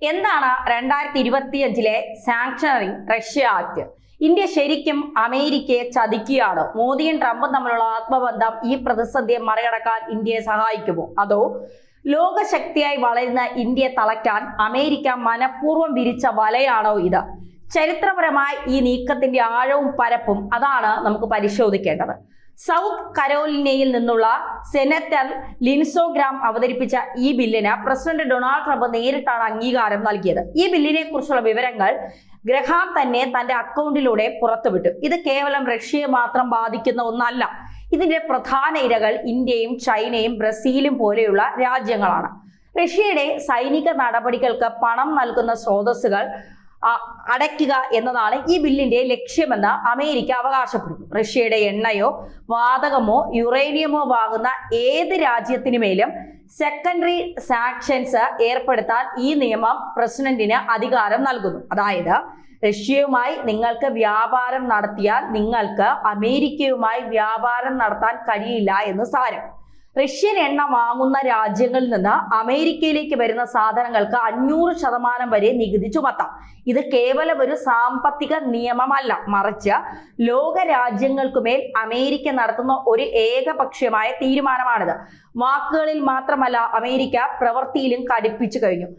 എന്താണ് 2025 സാങ്ഷനറിംഗ് Russia act? India ശരിക്കും അമേരിക്കയെ ചതിക്കുകയാണോ? മോദിയും ട്രംപും തമ്മിലുള്ള ആത്മബന്ധം ഈ പ്രതിസന്ധിയെ മറികടക്കാൻ ഇന്ത്യയെ സഹായിക്കുമോ? അതോ ലോകശക്തിയായി വളരുന്ന ഇന്ത്യയെ തളയ്ക്കാൻ അമേരിക്ക മനഃപൂർവ്വം വിരിച്ച വലയാണോ ഇത്? ചരിത്രപരമായി ഈ നീക്കത്തിന്റെ ആഴവും പരപ്പും അതാണ് നമുക്ക് പരിശോധിക്കേണ്ടത്. സൗത്ത് കരോലിനയിൽ നിന്നുള്ള സെനറ്റർ ലിൻസോ ഗ്രാം അവതരിപ്പിച്ച ഈ ബില്ലിന് പ്രസിഡന്റ് ഡൊണാൾഡ് ട്രംപ് നേരിട്ടാണ് അംഗീകാരം നൽകിയത്. ഈ ബില്ലിനെ കുറിച്ചുള്ള വിവരങ്ങൾ ഗ്രഹാം തന്നെ തന്റെ അക്കൗണ്ടിലൂടെ പുറത്തുവിട്ടു. ഇത് കേവലം റഷ്യയെ മാത്രം ബാധിക്കുന്ന ഒന്നല്ല. ഇതിന്റെ പ്രധാന ഇരകൾ ഇന്ത്യയും ചൈനയും ബ്രസീലും പോലെയുള്ള രാജ്യങ്ങളാണ്. റഷ്യയുടെ സൈനിക നടപടികൾക്ക് പണം നൽകുന്ന സ്രോതസ്സുകൾ അടയ്ക്കുക എന്നതാണ് ഈ ബില്ലിന്റെ ലക്ഷ്യമെന്ന് അമേരിക്ക അവകാശപ്പെടുന്നു. റഷ്യയുടെ എണ്ണയോ വാതകമോ യുറേനിയമോ വാങ്ങുന്ന ഏത് രാജ്യത്തിനുമേലും സെക്കൻഡറി സാങ്ഷൻസ് ഏർപ്പെടുത്താൻ ഈ നിയമം പ്രസിഡന്റിന് അധികാരം നൽകുന്നു. അതായത് റഷ്യയുമായി നിങ്ങൾക്ക് വ്യാപാരം നടത്തിയാൽ നിങ്ങൾക്ക് അമേരിക്കയുമായി വ്യാപാരം നടത്താൻ കഴിയില്ല എന്ന് സാരം. റഷ്യൻ എണ്ണ വാങ്ങുന്ന രാജ്യങ്ങളിൽ നിന്ന് അമേരിക്കയിലേക്ക് വരുന്ന സാധനങ്ങൾക്ക് 500% വരെ നികുതി ചുമത്താം. ഇത് കേവലം ഒരു സാമ്പത്തിക നിയമമല്ല, മറിച്ച് ലോക രാജ്യങ്ങൾക്കുമേൽ അമേരിക്ക നടത്തുന്ന ഒരു ഏകപക്ഷീയമായ തീരുമാനമാണിത്. വാക്കുകളിൽ മാത്രമല്ല, അമേരിക്ക പ്രവൃത്തിയിലും കടുപ്പിച്ചു കഴിഞ്ഞു.